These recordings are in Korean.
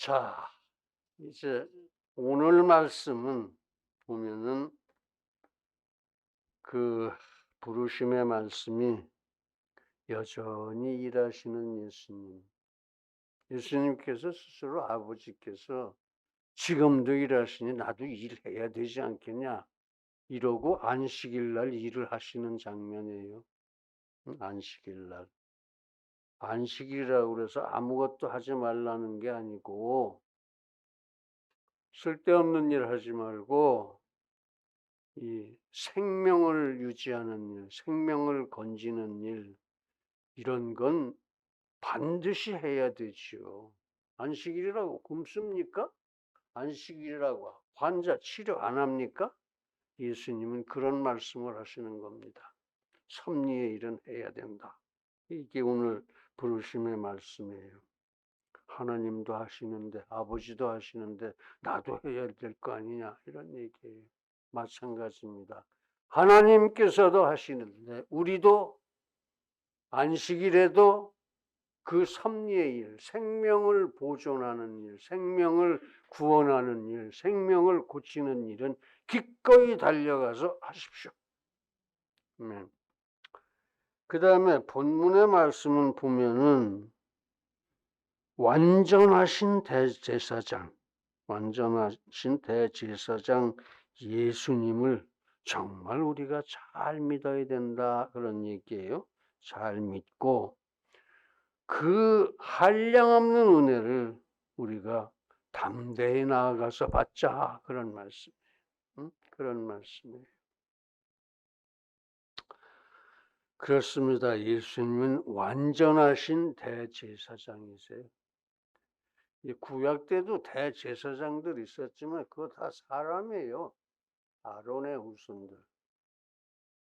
자, 이제 오늘 말씀은 보면은 그 부르심의 말씀이 여전히 일하시는 예수님. 예수님께서 스스로 아버지께서 지금도 일하시니 나도 일해야 되지 않겠냐 이러고 안식일 날 일을 하시는 장면이에요. 안식일 날. 안식일이라고 그래서 아무것도 하지 말라는 게 아니고 쓸데없는 일 하지 말고 이 생명을 유지하는 일, 생명을 건지는 일, 이런 건 반드시 해야 되지요. 안식일이라고 굶습니까? 안식일이라고 환자 치료 안 합니까? 예수님은 그런 말씀을 하시는 겁니다. 섭리의 일은 해야 된다. 이게 오늘 부르심의 말씀이에요. 하나님도 하시는데, 아버지도 하시는데 나도 해야 될 거 아니냐, 이런 얘기예요. 마찬가지입니다. 하나님께서도 하시는데 우리도 안식일에도 그 섭리의 일, 생명을 보존하는 일, 생명을 구원하는 일, 생명을 고치는 일은 기꺼이 달려가서 하십시오. 그 다음에 본문의 말씀은 보면은 완전하신 대제사장 예수님을 정말 우리가 잘 믿어야 된다, 그런 얘기예요. 잘 믿고 그 한량없는 은혜를 우리가 담대히 나아가서 받자, 그런 말씀이에요. 그런 말씀이에요. 그렇습니다. 예수님은 완전하신 대제사장이세요. 구약 때도 대제사장들 있었지만 그거 다 사람이에요. 아론의 후손들.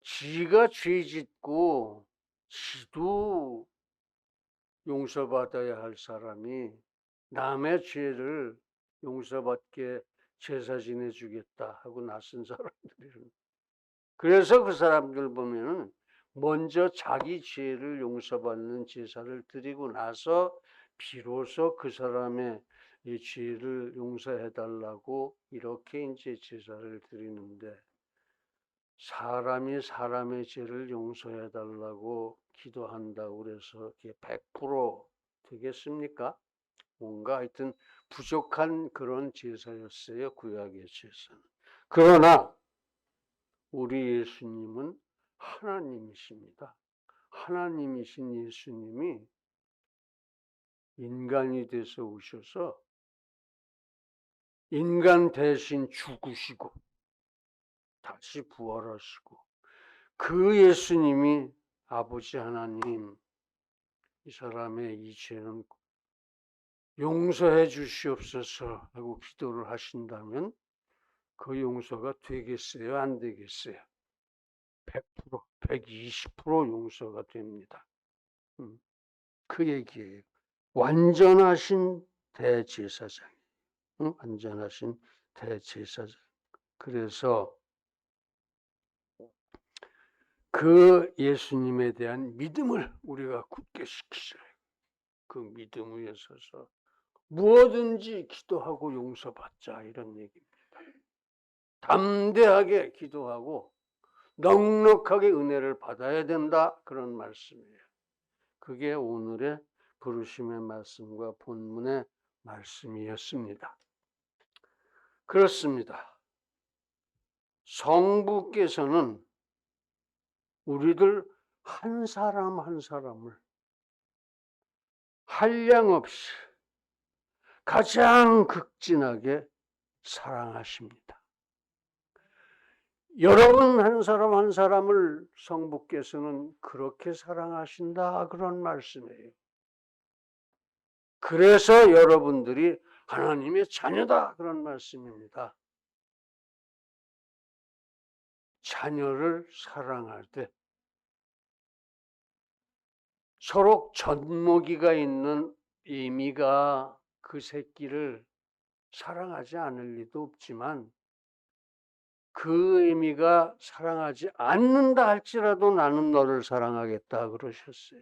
지가 죄 짓고 지도 용서받아야 할 사람이 남의 죄를 용서받게 제사 지내주겠다 하고 나선 사람들이에요. 그래서 그 사람들 보면은 먼저 자기 죄를 용서받는 제사를 드리고 나서 비로소 그 사람의 이 죄를 용서해 달라고 이렇게 이제 제사를 드리는데, 사람이 사람의 죄를 용서해 달라고 기도한다고 그래서 그게 100% 되겠습니까? 뭔가 하여튼 부족한 그런 제사였어요, 구약의 제사는. 그러나 우리 예수님은 하나님이십니다. 하나님이신 예수님이 인간이 돼서 오셔서 인간 대신 죽으시고 다시 부활하시고, 그 예수님이 아버지 하나님, 이 사람의 이 죄는 용서해 주시옵소서 하고 기도를 하신다면 그 용서가 되겠어요, 안 되겠어요? 100%, 120% 용서가 됩니다. 그 얘기예요. 완전하신 대제사장, 완전하신 대제사장. 그래서 그 예수님에 대한 믿음을 우리가 굳게 지키셔야 해요. 그 믿음 위에 서서 무엇든지 기도하고 용서받자, 이런 얘기입니다. 담대하게 기도하고 넉넉하게 은혜를 받아야 된다, 그런 말씀이에요. 그게 오늘의 부르심의 말씀과 본문의 말씀이었습니다. 그렇습니다. 성부께서는 우리들 한 사람 한 사람을 한량없이 가장 극진하게 사랑하십니다. 여러분 한 사람 한 사람을 성부께서는 그렇게 사랑하신다, 그런 말씀이에요. 그래서 여러분들이 하나님의 자녀다, 그런 말씀입니다. 자녀를 사랑할 때 서로 젖먹이가 있는 이미가 그 새끼를 사랑하지 않을 리도 없지만, 그 의미가 사랑하지 않는다 할지라도 나는 너를 사랑하겠다 그러셨어요.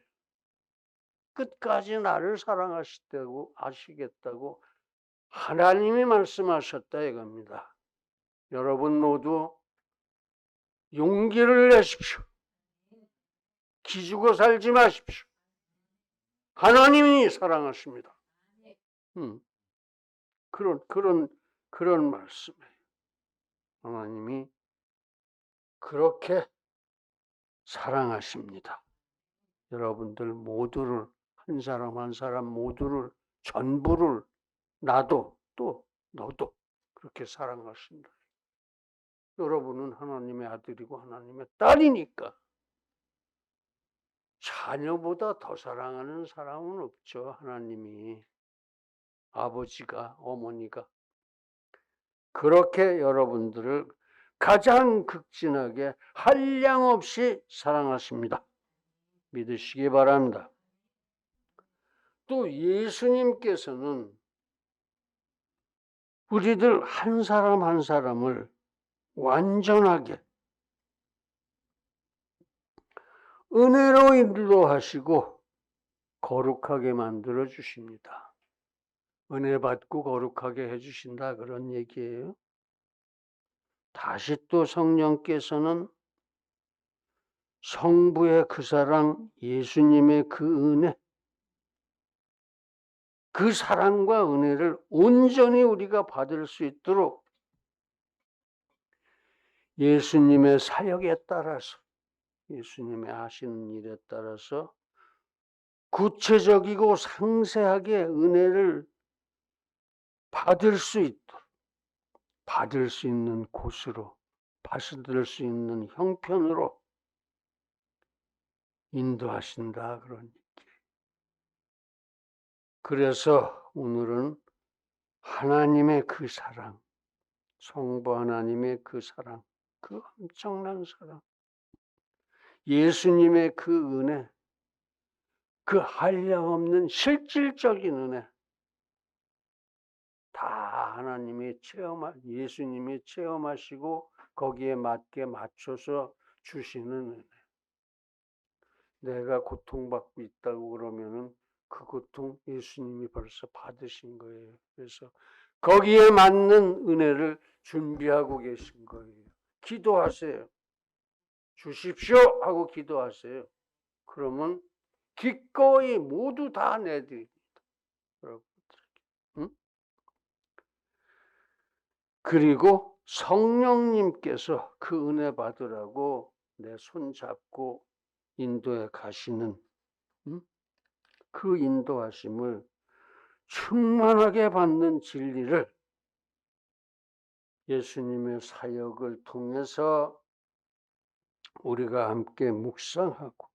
끝까지 나를 사랑하시겠다고 하나님이 말씀하셨다 이겁니다. 여러분 모두 용기를 내십시오. 기죽어 살지 마십시오. 하나님이 사랑하십니다. 그런 말씀이에요. 하나님이 그렇게 사랑하십니다. 여러분들 모두를, 한 사람 한 사람 모두를, 전부를, 나도 또 너도 그렇게 사랑하신다. 여러분은 하나님의 아들이고 하나님의 딸이니까 자녀보다 더 사랑하는 사람은 없죠. 하나님이, 아버지가, 어머니가 그렇게 여러분들을 가장 극진하게 한량없이 사랑하십니다. 믿으시기 바랍니다. 또 예수님께서는 우리들 한 사람 한 사람을 완전하게 은혜로 인도하시고 거룩하게 만들어 주십니다. 은혜 받고 거룩하게 해주신다 그런 얘기예요. 다시 또 성령께서는 성부의 그 사랑, 예수님의 그 은혜, 그 사랑과 은혜를 온전히 우리가 받을 수 있도록 예수님의 사역에 따라서, 예수님의 하시는 일에 따라서 구체적이고 상세하게 은혜를 받을 수 있도록, 받을 수 있는 곳으로, 받을 수 있는 형편으로 인도하신다 그런 얘기. 그래서 오늘은 하나님의 그 사랑, 성부 하나님의 그 사랑, 그 엄청난 사랑, 예수님의 그 은혜, 그 한량없는 실질적인 은혜, 다 하나님이 예수님이 체험하시고 거기에 맞게 맞춰서 주시는 은혜. 내가 고통받고 있다고 그러면은 그 고통 예수님이 벌써 받으신 거예요. 그래서 거기에 맞는 은혜를 준비하고 계신 거예요. 기도하세요. 주십시오 하고 기도하세요. 그러면 기꺼이 모두 다 내드립니다. 여러분들에게. 응? 그리고 성령님께서 그 은혜 받으라고 내 손 잡고 인도에 가시는 그 인도하심을 충만하게 받는 진리를 예수님의 사역을 통해서 우리가 함께 묵상하고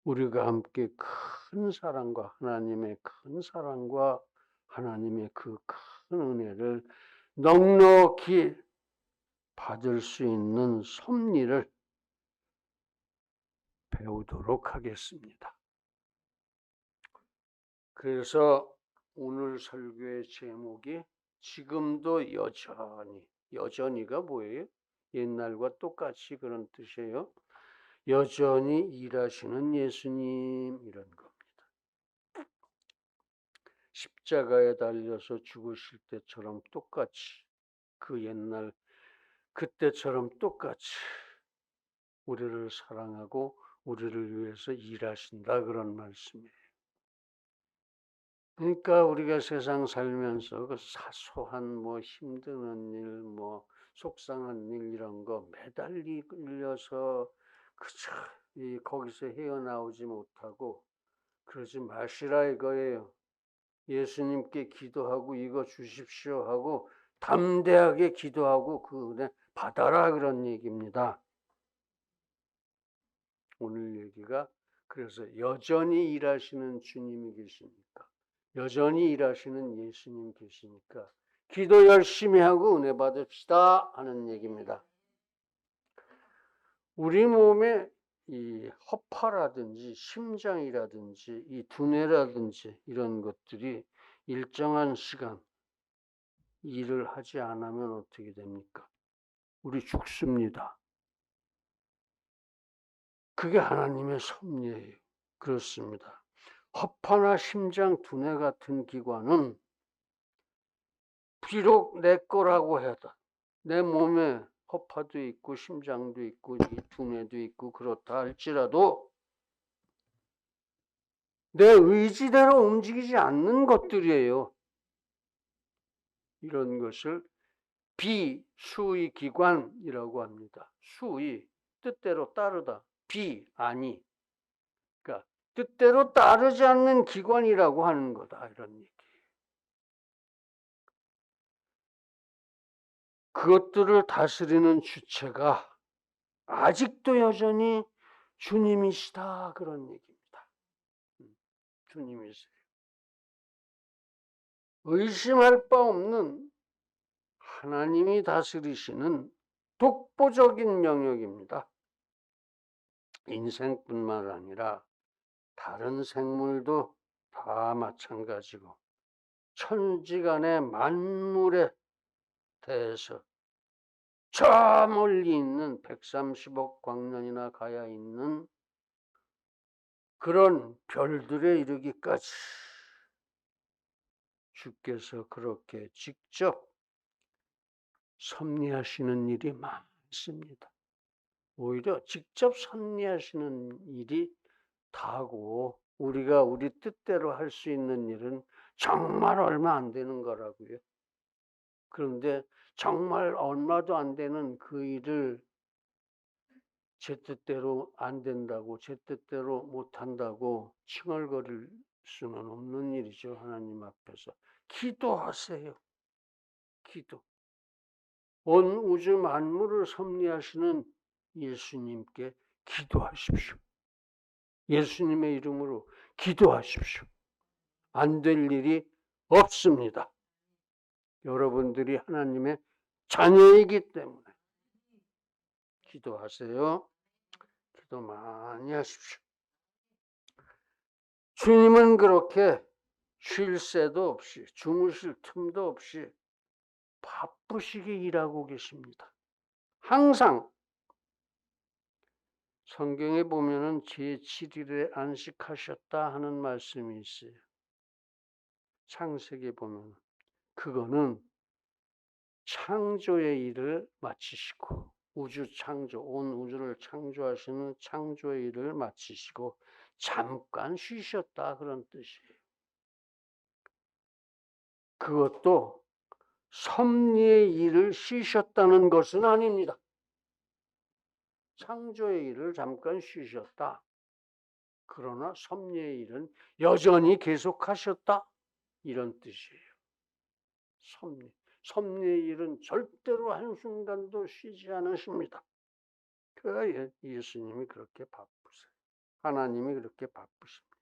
우리가 함께 큰 사랑과 하나님의 큰 사랑과 하나님의 그 큰 은혜를 넉넉히 받을 수 있는 섭리를 배우도록 하겠습니다. 그래서 오늘 설교의 제목이 지금도 여전히가 뭐예요? 옛날과 똑같이 그런 뜻이에요. 여전히 일하시는 예수님 이런 겁니다. 십자가에 달려서 죽으실 때처럼 똑같이 그 옛날 그때처럼 똑같이 우리를 사랑하고 우리를 위해서 일하신다 그런 말씀이에요. 그러니까 우리가 세상 살면서 그 사소한 힘드는 일, 속상한 일 이런 거 매달리려서 그저 거기서 헤어나오지 못하고 그러지 마시라 이거예요. 예수님께 기도하고 이거 주십시오 하고 담대하게 기도하고 그 은혜 받아라 그런 얘기입니다. 오늘 얘기가 그래서 여전히 일하시는 주님이 계십니까? 여전히 일하시는 예수님 계시니까 기도 열심히 하고 은혜 받읍시다 하는 얘기입니다. 우리 몸에 이 허파라든지 심장이라든지 이 두뇌라든지 이런 것들이 일정한 시간 일을 하지 않으면 어떻게 됩니까? 우리 죽습니다. 그게 하나님의 섭리예요. 그렇습니다. 허파나 심장, 두뇌 같은 기관은 비록 내 거라고 해도 내 몸에 허파도 있고 심장도 있고 이 두뇌도 있고 그렇다 할지라도 내 의지대로 움직이지 않는 것들이에요. 이런 것을 비수의 기관이라고 합니다. 수의, 뜻대로 따르다. 비, 아니. 그러니까 뜻대로 따르지 않는 기관이라고 하는 거다. 이런 얘기. 그것들을 다스리는 주체가 아직도 여전히 주님이시다. 그런 얘기입니다. 주님이세요. 의심할 바 없는 하나님이 다스리시는 독보적인 영역입니다. 인생뿐만 아니라 다른 생물도 다 마찬가지고 천지간의 만물에 대해서 저 멀리 있는 130억 광년이나 가야 있는 그런 별들에 이르기까지 주께서 그렇게 직접 섭리하시는 일이 많습니다. 오히려 직접 섭리하시는 일이 다고 우리가 우리 뜻대로 할 수 있는 일은 정말 얼마 안 되는 거라고요. 그런데 정말 얼마도 안 되는 그 일을 제 뜻대로 안 된다고, 제 뜻대로 못 한다고 칭얼거릴 수는 없는 일이죠. 하나님 앞에서. 기도하세요. 기도. 온 우주 만물을 섭리하시는 예수님께 기도하십시오. 예수님의 이름으로 기도하십시오. 안 될 일이 없습니다. 여러분들이 하나님의 자녀이기 때문에 기도하세요. 기도 많이 하십시오. 주님은 그렇게 쉴 새도 없이 주무실 틈도 없이 바쁘시게 일하고 계십니다. 항상 성경에 보면은 제7일에 안식하셨다 하는 말씀이 있어요. 창세기에 보면 그거는 창조의 일을 마치시고 우주 창조, 온 우주를 창조하시는 창조의 일을 마치시고 잠깐 쉬셨다 그런 뜻이에요. 그것도 섭리의 일을 쉬셨다는 것은 아닙니다. 창조의 일을 잠깐 쉬셨다. 그러나 섭리의 일은 여전히 계속하셨다. 이런 뜻이에요. 섭리의 일은 절대로 한순간도 쉬지 않으십니다. 그 예수님이 그렇게 바쁘세요. 하나님이 그렇게 바쁘십니다.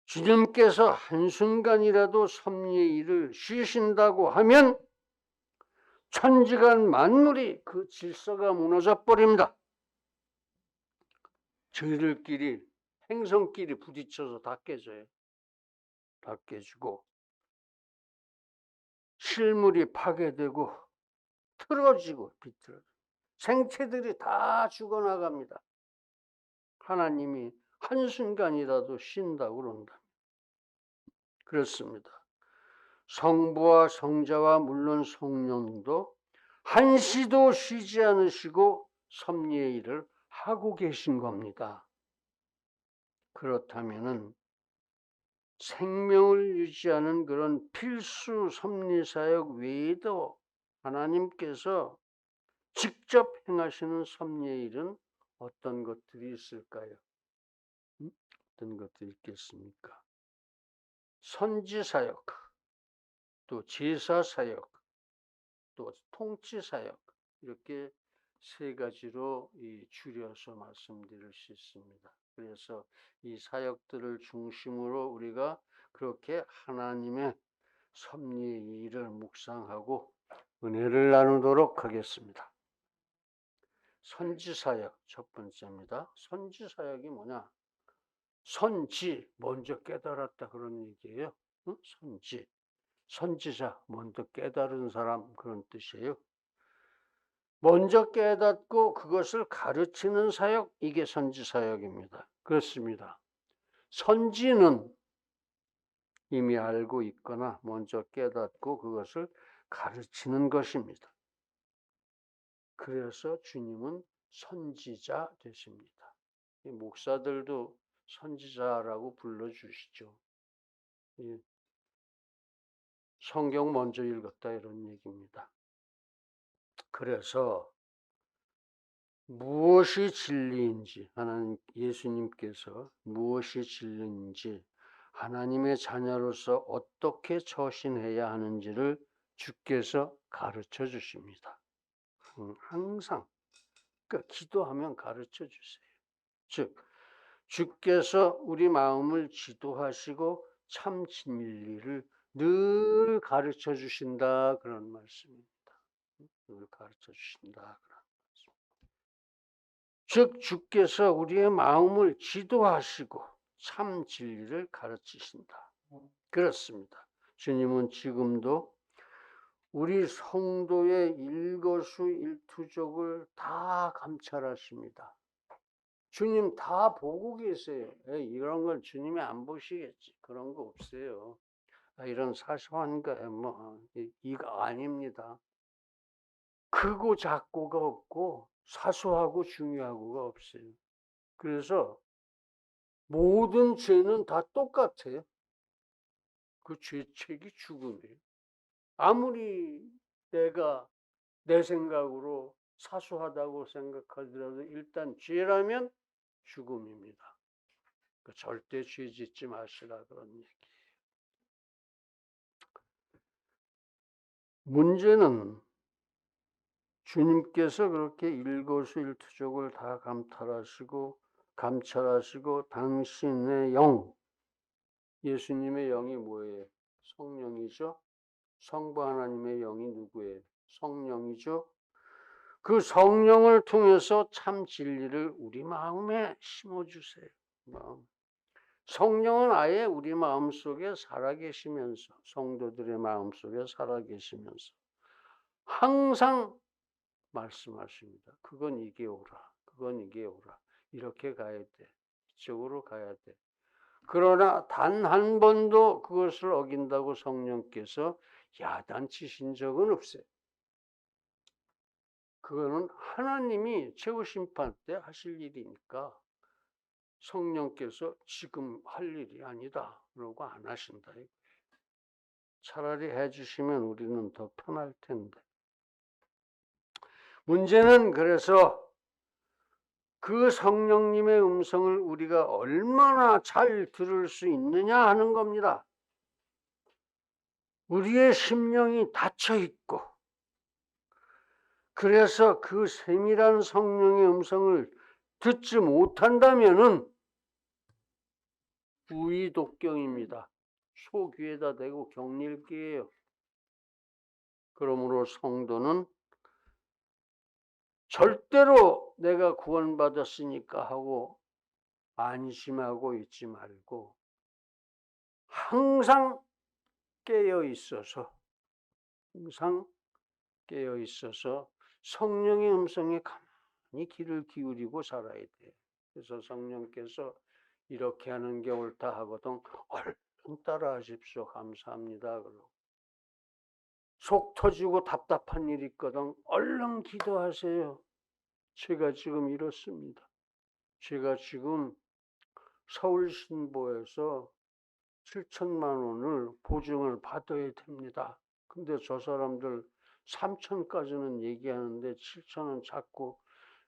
주님께서 한순간이라도 섭리의 일을 쉬신다고 하면 천지간 만물이 그 질서가 무너져 버립니다. 저희들끼리 행성끼리 부딪혀서 다 깨져요. 다 깨지고 실물이 파괴되고 틀어지고 비틀어지고 생체들이 다 죽어나갑니다. 하나님이 한순간이라도 쉰다고 그런다. 그렇습니다. 성부와 성자와 물론 성령도 한시도 쉬지 않으시고 섭리의 일을 하고 계신 겁니다. 그렇다면은 생명을 유지하는 그런 필수 섭리사역 외에도 하나님께서 직접 행하시는 섭리의 일은 어떤 것들이 있을까요? 어떤 것들이 있겠습니까? 선지사역, 또 제사사역, 또 통치사역, 이렇게 세 가지로 줄여서 말씀드릴 수 있습니다. 그래서 이 사역들을 중심으로 우리가 그렇게 하나님의 섭리의 일을 묵상하고 은혜를 나누도록 하겠습니다. 선지사역 첫 번째입니다. 선지사역이 뭐냐? 선지, 먼저 깨달았다 그런 얘기예요. 선지, 선지자, 먼저 깨달은 사람 그런 뜻이에요. 먼저 깨닫고 그것을 가르치는 사역, 이게 선지사역입니다. 그렇습니다. 선지는 이미 알고 있거나 먼저 깨닫고 그것을 가르치는 것입니다. 그래서 주님은 선지자 되십니다. 목사들도 선지자라고 불러주시죠. 성경 먼저 읽었다 이런 얘기입니다. 그래서 무엇이 진리인지, 하나님 예수님께서 무엇이 진리인지, 하나님의 자녀로서 어떻게 처신해야 하는지를 주께서 가르쳐 주십니다. 항상 그러니까 기도하면 가르쳐 주세요. 즉 주께서 우리 마음을 지도하시고 참 진리를 늘 가르쳐 주신다 그런 말씀입니다. 늘 가르쳐 주신다 그런 말씀. 즉 주께서 우리의 마음을 지도하시고 참 진리를 가르치신다. 그렇습니다. 주님은 지금도 우리 성도의 일거수일투족을 다 감찰하십니다. 주님 다 보고 계세요. 이런 걸 주님이 안 보시겠지. 그런 거 없어요. 이런 사소한 거 이거 아닙니다. 크고 작고가 없고 사소하고 중요하고가 없어요. 그래서 모든 죄는 다 똑같아요. 그 죄책이 죽음이에요. 아무리 내가 내 생각으로 사소하다고 생각하더라도 일단 죄라면 죽음입니다. 절대 죄 짓지 마시라 그런 얘기예요. 문제는 주님께서 그렇게 일거수일투족을 다 감찰하시고 당신의 영, 예수님의 영이 뭐예요? 성령이죠. 성부 하나님의 영이 누구예요? 성령이죠. 그 성령을 통해서 참 진리를 우리 마음에 심어주세요. 성령은 아예 우리 마음속에 살아계시면서, 성도들의 마음속에 살아계시면서 항상 말씀하십니다. 그건 이게 오라. 그건 이게 오라. 이렇게 가야 돼. 이쪽으로 가야 돼. 그러나 단 한 번도 그것을 어긴다고 성령께서 야단치신 적은 없어요. 그거는 하나님이 최후심판 때 하실 일이니까 성령께서 지금 할 일이 아니다. 그러고 안 하신다. 차라리 해주시면 우리는 더 편할 텐데. 문제는 그래서 그 성령님의 음성을 우리가 얼마나 잘 들을 수 있느냐 하는 겁니다. 우리의 심령이 닫혀 있고, 그래서 그 세밀한 성령의 음성을 듣지 못한다면은 우의독경입니다. 소귀에다 대고 격릴기예요. 그러므로 성도는 절대로 내가 구원받았으니까 하고 안심하고 있지 말고 항상 깨어 있어서 성령의 음성에 가만히 귀를 기울이고 살아야 돼요. 그래서 성령께서 이렇게 하는 게 옳다 하거든 얼른 따라 하십시오. 감사합니다. 그러고 속 터지고 답답한 일이 있거든 얼른 기도하세요. 제가 지금 이렇습니다. 제가 지금 서울신보에서 7천만 원을 보증을 받아야 됩니다. 근데 저 사람들 3천까지는 얘기하는데 7천은 자꾸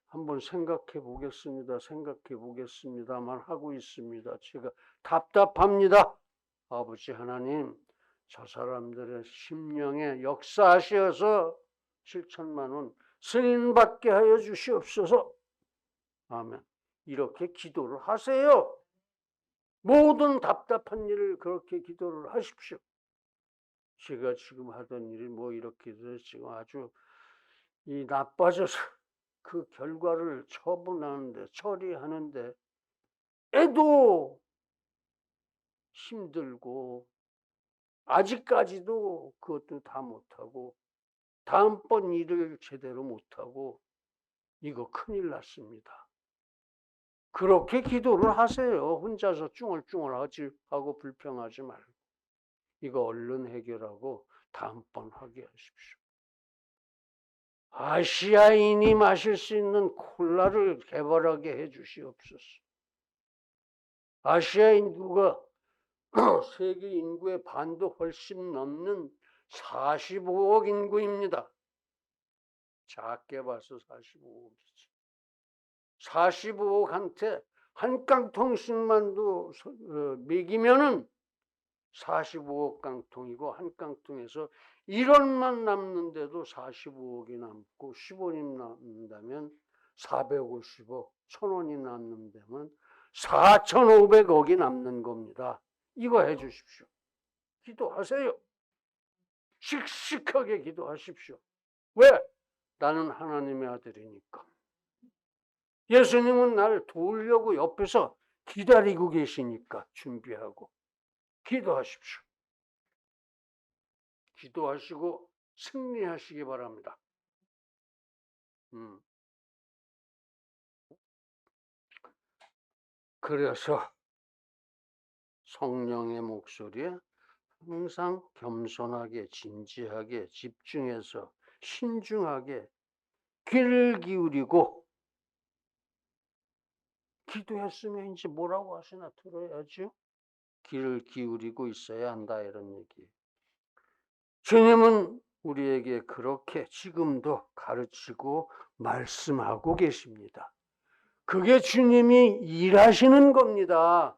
한번 생각해 보겠습니다만 하고 있습니다. 제가 답답합니다. 아버지 하나님, 저 사람들의 심령에 역사하셔서 7천만 원 승인받게 하여 주시옵소서. 아멘. 이렇게 기도를 하세요. 모든 답답한 일을 그렇게 기도를 하십시오. 제가 지금 하던 일이 이렇게 해서 지금 아주 나빠져서 그 결과를 처리하는데 애도 힘들고 아직까지도 그것도 다 못하고 다음번 일을 제대로 못하고 이거 큰일 났습니다. 그렇게 기도를 하세요. 혼자서 쭝얼쭝얼 하고 불평하지 말고. 이거 얼른 해결하고 다음번 하게 하십시오. 아시아인이 마실 수 있는 콜라를 개발하게 해 주시옵소서. 아시아 인구가 세계 인구의 반도 훨씬 넘는 45억 인구입니다. 작게 봐서 45억이지. 45억한테 한 깡통씩만도 먹이면은 45억 깡통이고, 한 깡통에서 1원만 남는데도 45억이 남고, 10원이 남는다면 450억, 1000원이 남는다면 4500억이 남는 겁니다. 이거 해 주십시오. 기도하세요. 씩씩하게 기도하십시오. 왜? 나는 하나님의 아들이니까. 예수님은 나를 도우려고 옆에서 기다리고 계시니까 준비하고 기도하십시오. 기도하시고 승리하시기 바랍니다. 그래서 성령의 목소리에 항상 겸손하게, 진지하게, 집중해서 신중하게 귀를 기울이고, 기도했으면 이제 뭐라고 하시나 들어야죠. 귀를 기울이고 있어야 한다, 이런 얘기. 주님은 우리에게 그렇게 지금도 가르치고 말씀하고 계십니다. 그게 주님이 일하시는 겁니다.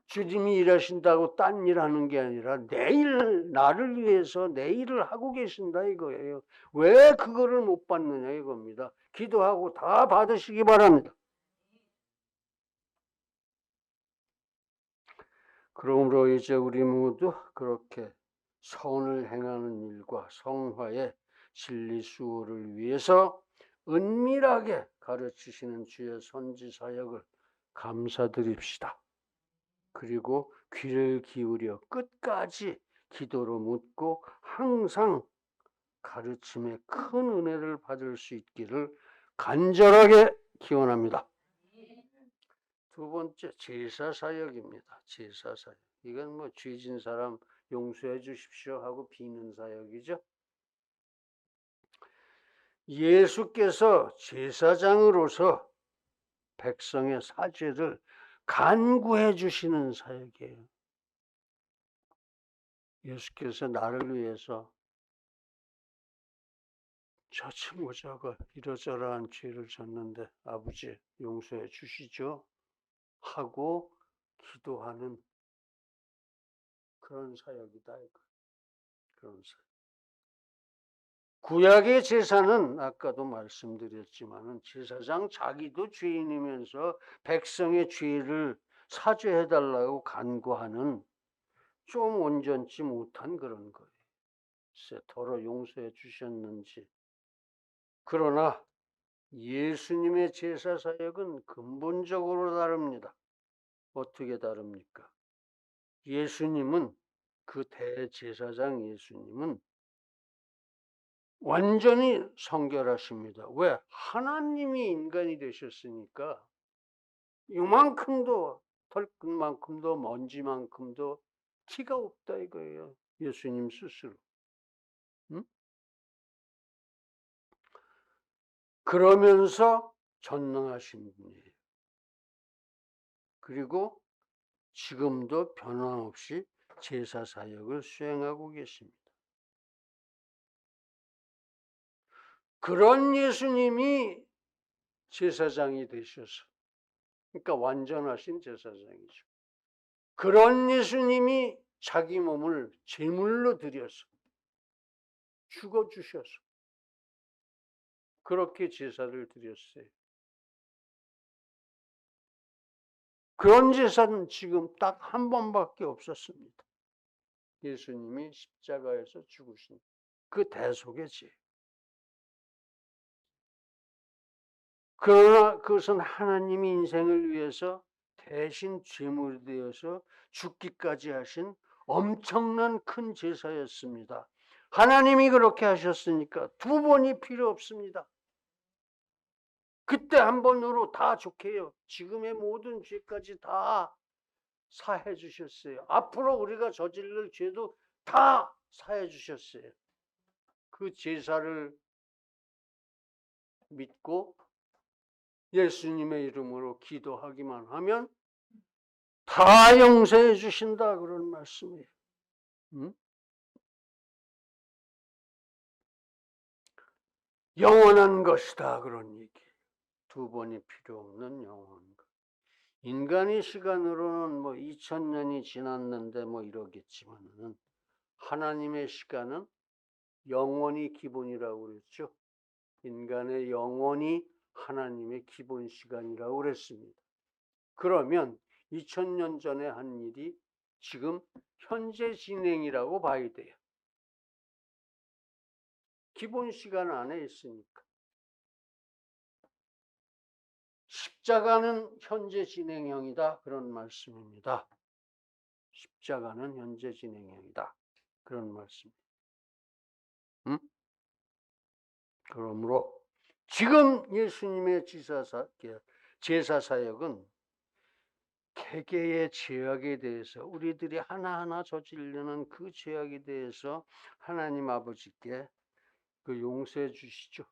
주님이 일하신다고 딴 일 하는 게 아니라 내일 나를 위해서 내 일을 하고 계신다 이거예요. 왜 그거를 못 받느냐 이겁니다. 기도하고 다 받으시기 바랍니다. 그러므로 이제 우리 모두 그렇게 선을 행하는 일과 성화의 진리 수호를 위해서 은밀하게 가르치시는 주의 선지 사역을 감사드립시다. 그리고 귀를 기울여 끝까지 기도로 묻고 항상 가르침에 큰 은혜를 받을 수 있기를 간절하게 기원합니다. 두 번째, 제사사역입니다. 제사사역. 이건 뭐 죄진 사람 용서해 주십시오 하고 비는 사역이죠. 예수께서 제사장으로서 백성의 사죄를 간구해 주시는 사역이에요. 예수께서 나를 위해서 저 친구자가 이러저러한 죄를 졌는데 아버지 용서해 주시죠 하고 기도하는 그런 사역이다. 그런 사역. 구약의 제사는 아까도 말씀드렸지만 제사장 자기도 죄인이면서 백성의 죄를 사죄해달라고 간구하는 좀 온전치 못한 그런 거예요. 더러 용서해 주셨는지. 그러나 예수님의 제사 사역은 근본적으로 다릅니다. 어떻게 다릅니까? 예수님은, 그 대제사장 예수님은 완전히 성결하십니다. 왜? 하나님이 인간이 되셨으니까 이만큼도, 털끝만큼도, 먼지만큼도 티가 없다 이거예요. 예수님 스스로. 그러면서 전능하신 분이에요. 그리고 지금도 변함없이 제사 사역을 수행하고 계십니다. 그런 예수님이 제사장이 되셔서, 그러니까 완전하신 제사장이죠. 그런 예수님이 자기 몸을 제물로 드려서 죽어주셔서 그렇게 제사를 드렸어요. 그런 제사는 지금 딱 한 번밖에 없었습니다. 예수님이 십자가에서 죽으신 그 대속의 죄. 그러나 그것은 하나님이 인생을 위해서 대신 제물이 되어서 죽기까지 하신 엄청난 큰 제사였습니다. 하나님이 그렇게 하셨으니까 두 번이 필요 없습니다. 그때 한 번으로 다 좋게요. 지금의 모든 죄까지 다 사해 주셨어요. 앞으로 우리가 저지를 죄도 다 사해 주셨어요. 그 제사를 믿고 예수님의 이름으로 기도하기만 하면 다 용서해 주신다, 그런 말씀이에요. 응? 영원한 것이다, 그런 얘기. 두 번이 필요 없는 영원한 것. 인간의 시간으로는 뭐 2000년이 지났는데 뭐 이러겠지만은 하나님의 시간은 영원히 기본이라고 그랬죠. 인간의 영원히 하나님의 기본 시간이라고 그랬습니다. 그러면 2000년 전에 한 일이 지금 현재 진행이라고 봐야 돼요. 기본 시간 안에 있으니까. 십자가는 현재 진행형이다, 그런 말씀입니다. 십자가는 현재 진행형이다, 그런 말씀입니다. 응? 그러므로 지금 예수님의 제사사역은 개개의 죄악에 대해서, 우리들이 하나하나 저지르는 그 죄악에 대해서 하나님 아버지께 그 용서해 주시죠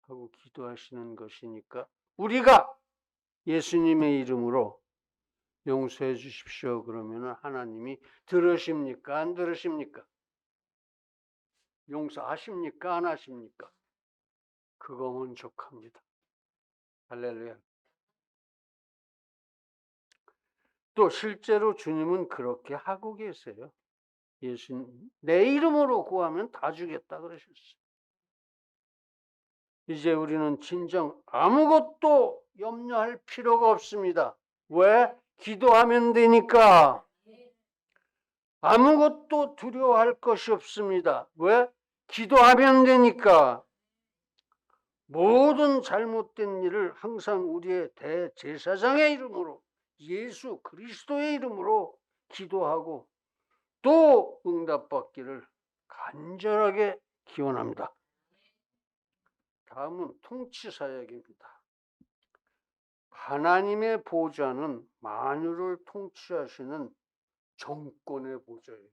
하고 기도하시는 것이니까, 우리가 예수님의 이름으로 용서해 주십시오 그러면 하나님이 들으십니까, 안 들으십니까? 용서하십니까, 안 하십니까? 그거 만족합니다. 할렐루야. 또 실제로 주님은 그렇게 하고 계세요. 예수님 내 이름으로 구하면 다 주겠다 그러셨어요. 이제 우리는 진정 아무것도 염려할 필요가 없습니다. 왜? 기도하면 되니까. 아무것도 두려워할 것이 없습니다. 왜? 기도하면 되니까. 모든 잘못된 일을 항상 우리의 대제사장의 이름으로, 예수 그리스도의 이름으로 기도하고 또 응답받기를 간절하게 기원합니다. 다음은 통치사역입니다. 하나님의 보좌는 만유를 통치하시는 정권의 보좌예요.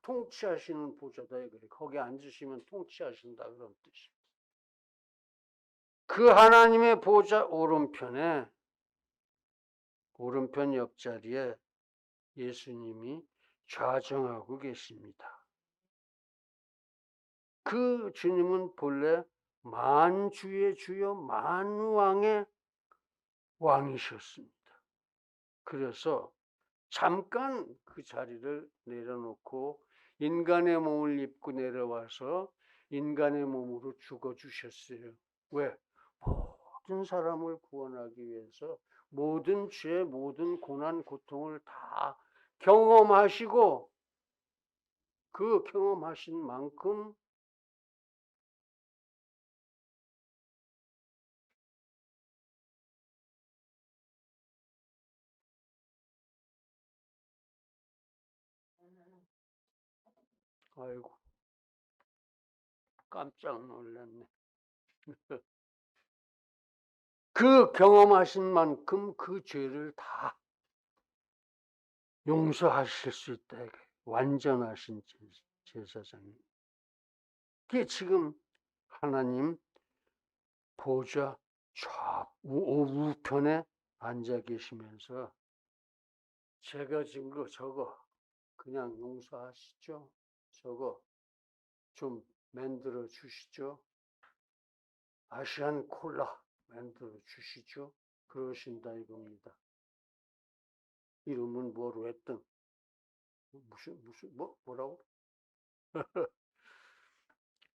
통치하시는 보좌다 이거예요. 거기 앉으시면 통치하신다 그런 뜻이에요. 그 하나님의 보좌 오른편 옆자리에 예수님이 좌정하고 계십니다. 그 주님은 본래 만주의 주여 만왕의 왕이셨습니다. 그래서 잠깐 그 자리를 내려놓고 인간의 몸을 입고 내려와서 인간의 몸으로 죽어주셨어요. 왜? 모든 사람을 구원하기 위해서 모든 죄, 모든 고난, 고통을 다 경험하시고 그 경험하신 만큼 아이고 깜짝 놀랐네. 그 경험하신 만큼 그 죄를 다 용서하실 수 있다. 완전하신 제사장님. 그게 지금 하나님 보좌 우편에 앉아 계시면서 제가 진 거 저거 그냥 용서하시죠. 저거 좀 만들어 주시죠. 아시안 콜라 만들어 주시죠. 그러신다 이겁니다. 이름은 뭐로 했든 뭐라고?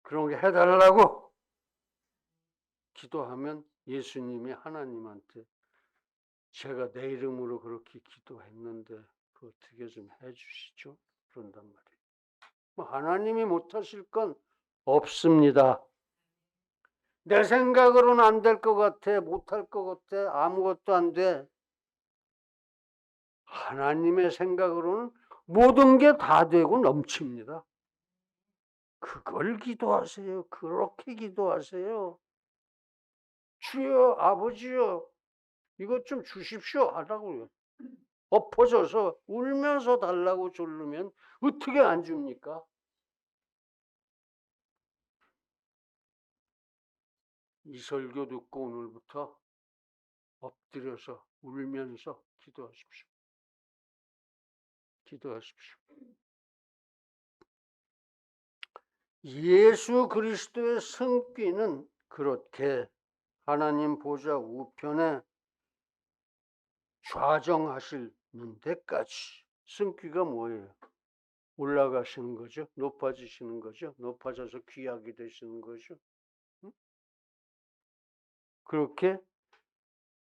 그런 게 해달라고 기도하면 예수님이 하나님한테 제가 내 이름으로 그렇게 기도했는데 그 어떻게 좀 해주시죠? 그런단 말이에요. 뭐 하나님이 못하실 건 없습니다. 내 생각으로는 안 될 것 같아, 못할 것 같아, 아무것도 안 돼. 하나님의 생각으로는 모든 게 다 되고 넘칩니다. 그걸 기도하세요. 그렇게 기도하세요. 주여 아버지여 이것 좀 주십시오 하라고요. 엎어져서 울면서 달라고 졸르면 어떻게 안 줍니까? 이 설교 듣고 오늘부터 엎드려서 울면서 기도하십시오. 기도하십시오. 예수 그리스도의 성귀는 그렇게 하나님 보좌 우편에 좌정하시는 데까지. 성귀가 뭐예요? 올라가시는 거죠. 높아지시는 거죠. 높아져서 귀하게 되시는 거죠. 그렇게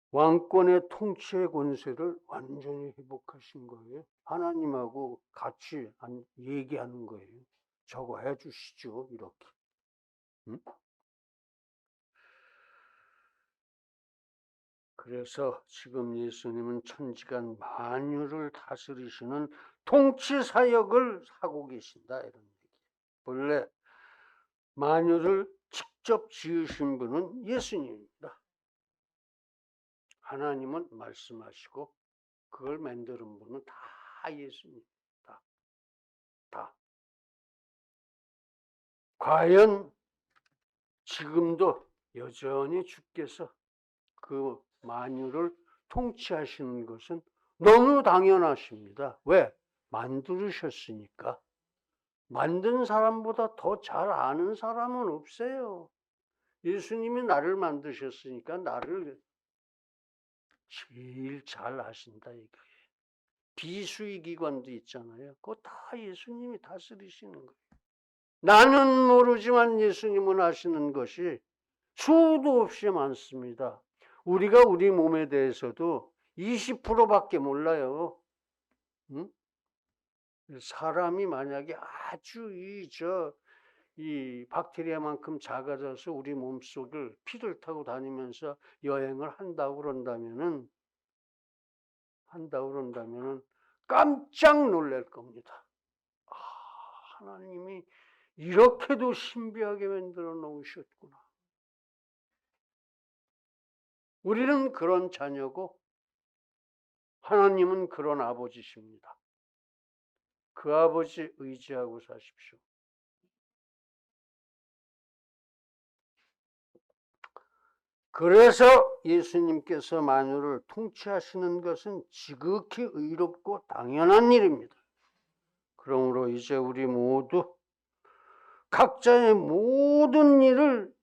왕권의 통치의 권세를 완전히 회복하신 거예요. 하나님하고 같이 얘기하는 거예요. 저거 해주시죠. 이렇게. 그래서 지금 예수님은 천지간 만유를 다스리시는 통치 사역을 하고 계신다, 이런 얘기예요. 본래 만유를 직접 지으신 분은 예수님입니다. 하나님은 말씀하시고 그걸 만드는 분은 다 예수님입니다. 다. 과연 지금도 여전히 주께서 그 만유를 통치하시는 것은 너무 당연하십니다. 왜? 만드셨으니까. 만든 사람보다 더 잘 아는 사람은 없어요. 예수님이 나를 만드셨으니까 나를 제일 잘 아신다 이거예요. 비수의기관도 있잖아요. 그거 다 예수님이 다스리시는 거예요. 나는 모르지만 예수님은 아시는 것이 수도 없이 많습니다. 우리가 우리 몸에 대해서도 20%밖에 몰라요. 응? 사람이 만약에 아주 이 박테리아만큼 작아져서 우리 몸속을 피를 타고 다니면서 여행을 한다고 그런다면은 깜짝 놀랄 겁니다. 아, 하나님이 이렇게도 신비하게 만들어 놓으셨구나. 우리는 그런 자녀고 하나님은 그런 아버지십니다. 그 아버지 의지하고 사십시오. 그래서 예수님께서 만유를 통치하시는 것은 지극히 의롭고 당연한 일입니다. 그러므로 이제 우리 모두 각자의 모든 일을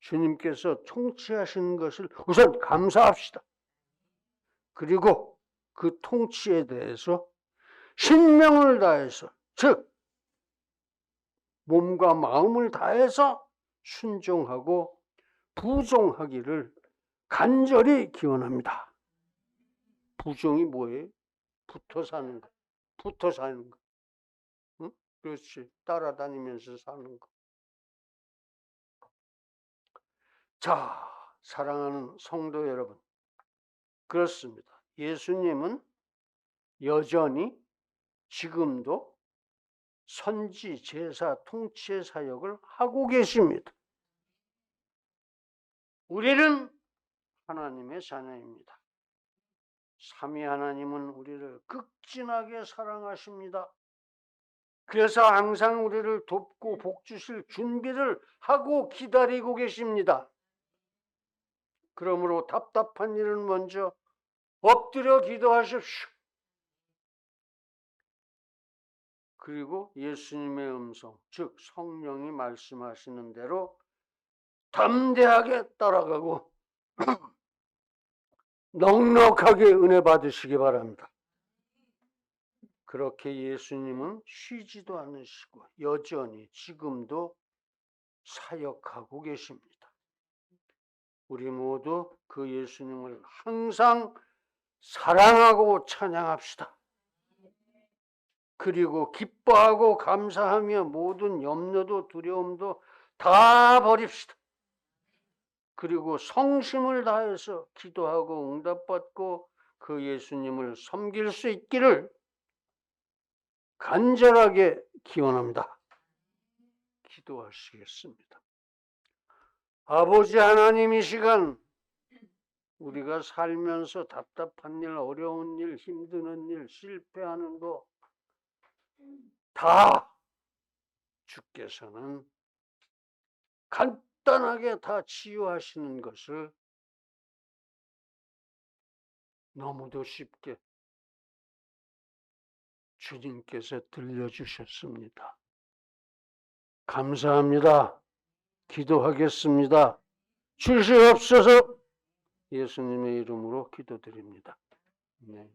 주님께서 통치하시는 것을 우선 감사합시다. 그리고 그 통치에 대해서 신명을 다해서, 즉 몸과 마음을 다해서 순종하고 부종하기를 간절히 기원합니다. 부종이 뭐예요? 붙어 사는 거. 붙어 사는 거. 응? 그렇지. 따라다니면서 사는 거. 자, 사랑하는 성도 여러분. 그렇습니다. 예수님은 여전히 지금도 선지, 제사, 통치의 사역을 하고 계십니다. 우리는 하나님의 자녀입니다. 삼위 하나님은 우리를 극진하게 사랑하십니다. 그래서 항상 우리를 돕고 복 주실 준비를 하고 기다리고 계십니다. 그러므로 답답한 일은 먼저 엎드려 기도하십시오. 그리고 예수님의 음성, 즉 성령이 말씀하시는 대로 담대하게 따라가고 넉넉하게 은혜 받으시기 바랍니다. 그렇게 예수님은 쉬지도 않으시고 여전히 지금도 사역하고 계십니다. 우리 모두 그 예수님을 항상 사랑하고 찬양합시다. 그리고 기뻐하고 감사하며 모든 염려도 두려움도 다 버립시다. 그리고 성심을 다해서 기도하고 응답받고 그 예수님을 섬길 수 있기를 간절하게 기원합니다. 기도하시겠습니다. 아버지 하나님, 이 시간 우리가 살면서 답답한 일, 어려운 일, 힘드는 일, 실패하는 거 다 주께서는 간단하게 다 치유하시는 것을 너무도 쉽게 주님께서 들려주셨습니다. 감사합니다. 기도하겠습니다. 주시옵소서. 예수님의 이름으로 기도드립니다. 네.